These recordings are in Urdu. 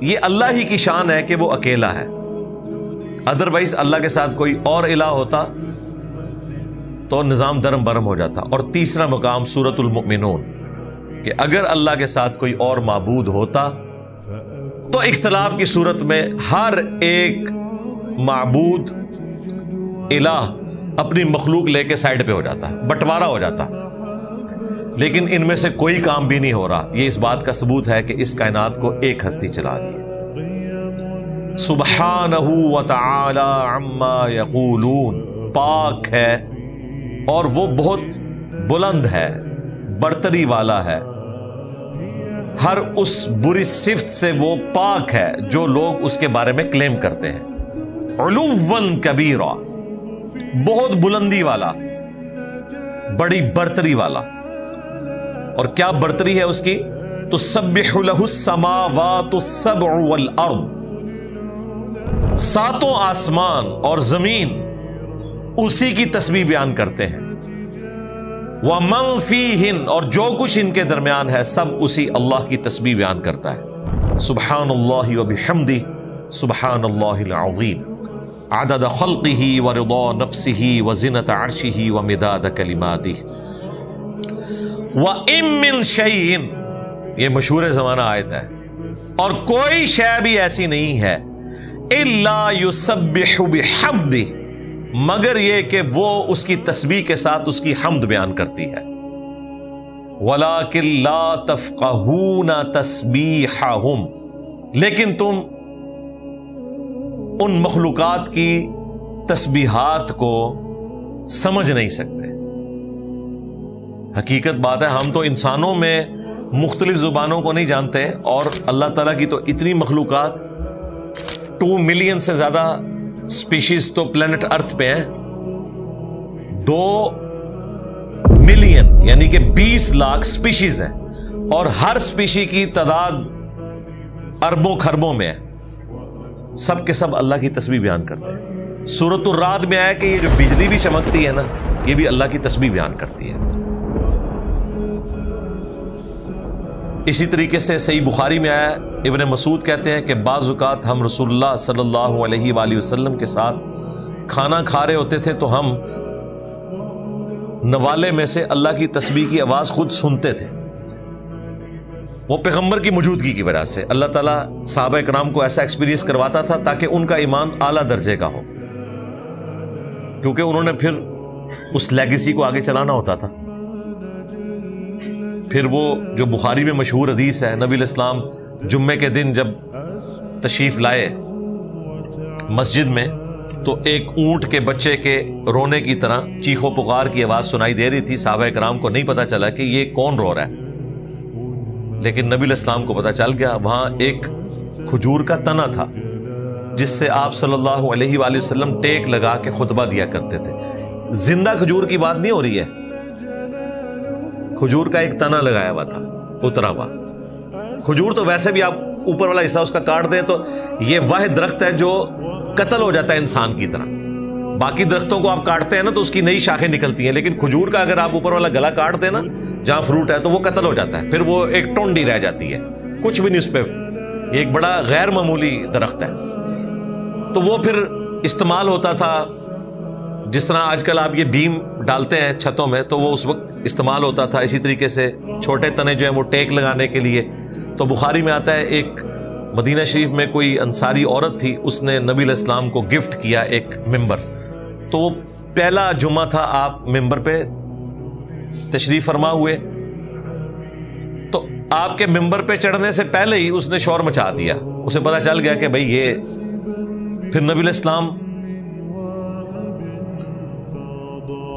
یہ اللہ ہی کی شان ہے کہ وہ اکیلا ہے، ادروائز اللہ کے ساتھ کوئی اور الہ ہوتا تو نظام درم برم ہو جاتا۔ اور تیسرا مقام سورۃ المؤمنون کہ اگر اللہ کے ساتھ کوئی اور معبود ہوتا تو اختلاف کی صورت میں ہر ایک معبود الہ اپنی مخلوق لے کے سائڈ پہ ہو جاتا، بٹوارا ہو جاتا، لیکن ان میں سے کوئی کام بھی نہیں ہو رہا۔ یہ اس بات کا ثبوت ہے کہ اس کائنات کو ایک ہستی چلا رہی ہے۔ سبحانہ وتعالی عما یقولون، پاک ہے اور وہ بہت بلند ہے، برتری والا ہے، ہر اس بری صفت سے وہ پاک ہے جو لوگ اس کے بارے میں کلیم کرتے ہیں۔ علوا کبیرا، بہت بلندی والا، بڑی برتری والا۔ اور کیا برتری ہے اس کی؟ تسبح له السماوات السبع والارض، ساتوں آسمان اور زمین اسی کی تسبیح بیان کرتے ہیں۔ وَمَن فِيهِنْ، اور جو کچھ ان کے درمیان ہے سب اسی اللہ کی تسبیح بیان کرتا ہے۔ سبحان اللہ وبحمدہ، سبحان اللہ العظیم، عدد خلقہ ورضا نفسہ وزنۃ عرشہ ومداد کلماتہ۔ وَإِن مِّن شَيْءٍ، یہ مشہور زمانہ آیت ہے، اور کوئی شے بھی ایسی نہیں ہے الا یسبح بحمدہ، مگر یہ کہ وہ اس کی تسبیح کے ساتھ اس کی حمد بیان کرتی ہے۔ وَلَٰكِن لَا تَفْقَهُونَ تَسْبِيحَهُمْ، لیکن تم ان مخلوقات کی تسبیحات کو سمجھ نہیں سکتے۔ حقیقت بات ہے، ہم تو انسانوں میں مختلف زبانوں کو نہیں جانتے، اور اللہ تعالیٰ کی تو اتنی مخلوقات، 2 ملین سے زیادہ سپیشیز تو پلانٹ ارتھ پہ ہیں، 2 ملین یعنی کہ 20 لاکھ سپیشیز ہیں، اور ہر سپیشی کی تعداد اربوں خربوں میں ہے۔ سب کے سب اللہ کی تسبیح بیان کرتے ہیں۔ سورۃ الرعد میں آیا کہ یہ جو بجلی بھی چمکتی ہے نا، یہ بھی اللہ کی تسبیح بیان کرتی ہے۔ اسی طریقے سے صحیح بخاری میں آیا، ابن مسعود کہتے ہیں کہ بعض اوقات ہم رسول اللہ صلی اللہ علیہ وآلہ وسلم کے ساتھ کھانا کھا رہے ہوتے تھے تو ہم نوالے میں سے اللہ کی تسبیح کی آواز خود سنتے تھے۔ وہ پیغمبر کی موجودگی کی وجہ سے اللہ تعالیٰ صحابہ کرام کو ایسا ایکسپیرینس کرواتا تھا تاکہ ان کا ایمان اعلیٰ درجے کا ہو، کیونکہ انہوں نے پھر اس لیگیسی کو آگے چلانا ہوتا تھا۔ پھر وہ جو بخاری میں مشہور حدیث ہے، نبی الاسلام جمعے کے دن جب تشریف لائے مسجد میں تو ایک اونٹ کے بچے کے رونے کی طرح چیخ و پکار کی آواز سنائی دے رہی تھی۔ صحابہ کرام کو نہیں پتا چلا کہ یہ کون رو رہا ہے، لیکن نبی الاسلام کو پتا چل گیا۔ وہاں ایک کھجور کا تنا تھا جس سے آپ صلی اللہ علیہ وآلہ وسلم ٹیک لگا کے خطبہ دیا کرتے تھے۔ زندہ کھجور کی بات نہیں ہو رہی ہے، کھجور کا ایک تنا لگایا ہوا تھا، اترا ہوا۔ کھجور تو ویسے بھی آپ اوپر والا حصہ اس کا کاٹ دیں تو یہ واحد درخت ہے جو قتل ہو جاتا ہے انسان کی طرح۔ باقی درختوں کو آپ کاٹتے ہیں نا تو اس کی نئی شاخیں نکلتی ہیں، لیکن کھجور کا اگر آپ اوپر والا گلا کاٹ دیں نا جہاں فروٹ ہے تو وہ قتل ہو جاتا ہے، پھر وہ ایک ٹونڈی رہ جاتی ہے، کچھ بھی نہیں اس پہ۔ یہ ایک بڑا غیر معمولی درخت ہے، تو وہ پھر استعمال ہوتا تھا جس طرح آج کل آپ یہ بیم ڈالتے ہیں چھتوں میں، تو وہ اس وقت استعمال ہوتا تھا۔ اسی طریقے سے چھوٹے تنے جو ہیں وہ ٹیک لگانے کے لیے۔ تو بخاری میں آتا ہے ایک مدینہ شریف میں کوئی انصاری عورت تھی، اس نے نبی علیہ السلام کو گفٹ کیا ایک ممبر۔ تو وہ پہلا جمعہ تھا، آپ ممبر پہ تشریف فرما ہوئے، تو آپ کے ممبر پہ چڑھنے سے پہلے ہی اس نے شور مچا دیا۔ اسے پتا چل گیا کہ بھئی یہ، پھر نبی علیہ السلام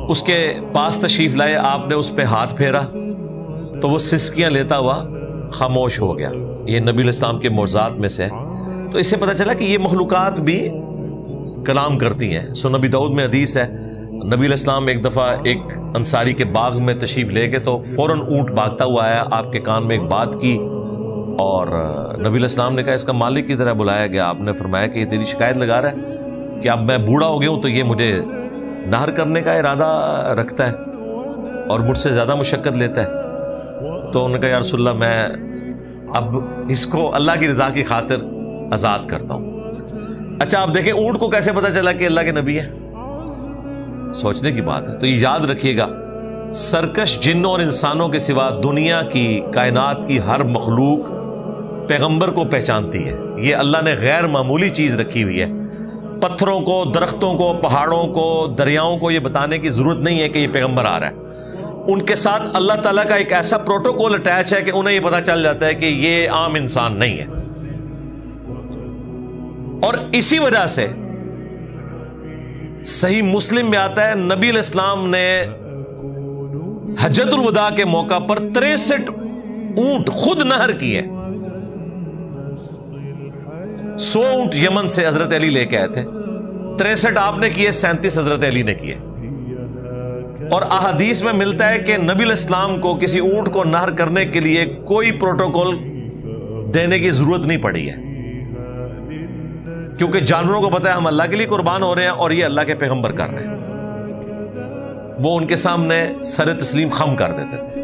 اس کے پاس تشریف لائے، آپ نے اس پہ ہاتھ پھیرا تو وہ سسکیاں لیتا ہوا خاموش ہو گیا۔ یہ نبی علیہ السلام کے معجزات میں سے ہے۔ تو اس سے پتہ چلا کہ یہ مخلوقات بھی کلام کرتی ہیں۔ سنن نبی داؤد میں حدیث ہے، نبی علیہ السلام ایک دفعہ ایک انصاری کے باغ میں تشریف لے گئے تو فوراً اونٹ بھاگتا ہوا آیا، آپ کے کان میں ایک بات کی، اور نبی علیہ السلام نے کہا اس کا مالک کی طرح بلایا گیا۔ آپ نے فرمایا کہ یہ تیری شکایت لگا رہا ہے کہ اب میں بوڑھا ہو گیا ہوں تو یہ مجھے نہر کرنے کا ارادہ رکھتا ہے اور مجھ سے زیادہ مشقت لیتا ہے۔ تو انہوں نے کہا یا رسول اللہ، میں اب اس کو اللہ کی رضا کی خاطر آزاد کرتا ہوں۔ اچھا آپ دیکھیں اونٹ کو کیسے پتا چلا کہ اللہ کے نبی ہے؟ سوچنے کی بات ہے۔ تو یہ یاد رکھیے گا، سرکش جنوں اور انسانوں کے سوا دنیا کی، کائنات کی ہر مخلوق پیغمبر کو پہچانتی ہے۔ یہ اللہ نے غیر معمولی چیز رکھی ہوئی ہے۔ پتھروں کو، درختوں کو، پہاڑوں کو، دریاؤں کو یہ بتانے کی ضرورت نہیں ہے کہ یہ پیغمبر آ رہا ہے۔ ان کے ساتھ اللہ تعالیٰ کا ایک ایسا پروٹوکول اٹیچ ہے کہ انہیں یہ پتا چل جاتا ہے کہ یہ عام انسان نہیں ہے۔ اور اسی وجہ سے صحیح مسلم میں آتا ہے نبی علیہ السلام نے حجۃ الوداع کے موقع پر 63 اونٹ خود نہر کیے۔ 100 اونٹ یمن سے حضرت علی لے کے آئے تھے، 63 آپ نے کیے، 37 حضرت علی نے کیے۔ اور احادیث میں ملتا ہے کہ نبی علیہ السلام کو کسی اونٹ کو نہر کرنے کے لیے کوئی پروٹوکول دینے کی ضرورت نہیں پڑی ہے، کیونکہ جانوروں کو پتا ہے ہم اللہ کے لیے قربان ہو رہے ہیں اور یہ اللہ کے پیغمبر کر رہے ہیں۔ وہ ان کے سامنے سر تسلیم خم کر دیتے تھے۔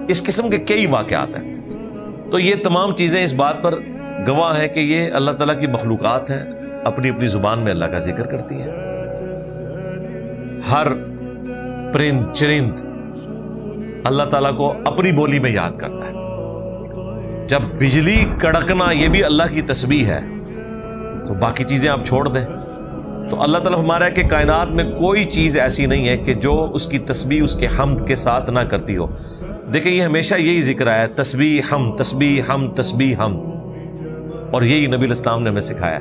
اس قسم کے کئی واقعات ہیں۔ تو یہ تمام چیزیں اس بات پر گواہ ہے کہ یہ اللہ تعالیٰ کی مخلوقات ہیں، اپنی اپنی زبان میں اللہ کا ذکر کرتی ہیں۔ ہر پرند چرند اللہ تعالیٰ کو اپنی بولی میں یاد کرتا ہے۔ جب بجلی کڑکنا یہ بھی اللہ کی تسبیح ہے تو باقی چیزیں آپ چھوڑ دیں۔ تو اللہ تعالیٰ ہمارا ہے کہ کائنات میں کوئی چیز ایسی نہیں ہے کہ جو اس کی تسبیح اس کے حمد کے ساتھ نہ کرتی ہو۔ دیکھیں یہ ہمیشہ یہی ذکر آیا ہے، تسبیح حمد، تسبیح حمد، تسبیح حمد، اور یہی نبی علیہ السلام نے ہمیں سکھایا،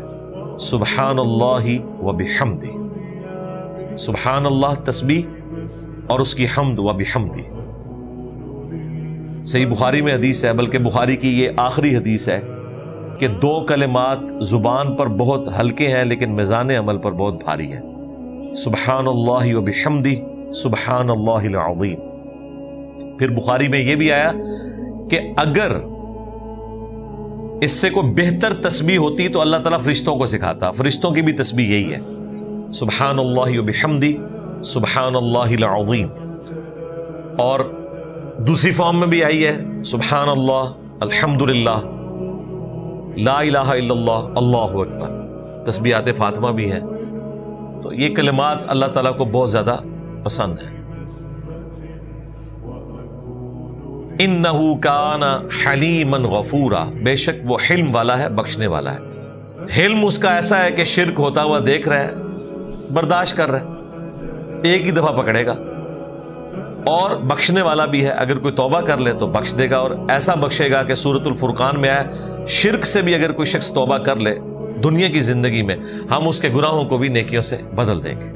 سبحان اللہ و بحمدہ۔ سبحان اللہ تسبیح اور اس کی حمد و بحمدہ۔ صحیح بخاری میں حدیث ہے، بلکہ بخاری کی یہ آخری حدیث ہے کہ 2 کلمات زبان پر بہت ہلکے ہیں لیکن میزان عمل پر بہت بھاری ہیں، سبحان اللہ و بحمدہ، سبحان اللہ العظیم۔ پھر بخاری میں یہ بھی آیا کہ اگر اس سے کوئی بہتر تسبیح ہوتی تو اللہ تعالیٰ فرشتوں کو سکھاتا۔ فرشتوں کی بھی تسبیح یہی ہے، سبحان اللہ و بحمدہ، سبحان اللہ العظیم۔ اور دوسری فارم میں بھی آئی ہے، سبحان اللہ، الحمدللہ، لا الہ الا اللہ، اللہ اکبر۔ تسبیحات فاطمہ بھی ہیں۔ تو یہ کلمات اللہ تعالیٰ کو بہت زیادہ پسند ہیں۔ انہ کان حلیما غفورا، بے شک وہ حلم والا ہے، بخشنے والا ہے۔ حلم اس کا ایسا ہے کہ شرک ہوتا ہوا دیکھ رہا ہے، برداشت کر رہا ہے، ایک ہی دفعہ پکڑے گا۔ اور بخشنے والا بھی ہے، اگر کوئی توبہ کر لے تو بخش دے گا، اور ایسا بخشے گا کہ سورۃ الفرقان میں آیا، شرک سے بھی اگر کوئی شخص توبہ کر لے دنیا کی زندگی میں، ہم اس کے گناہوں کو بھی نیکیوں سے بدل دیں گے۔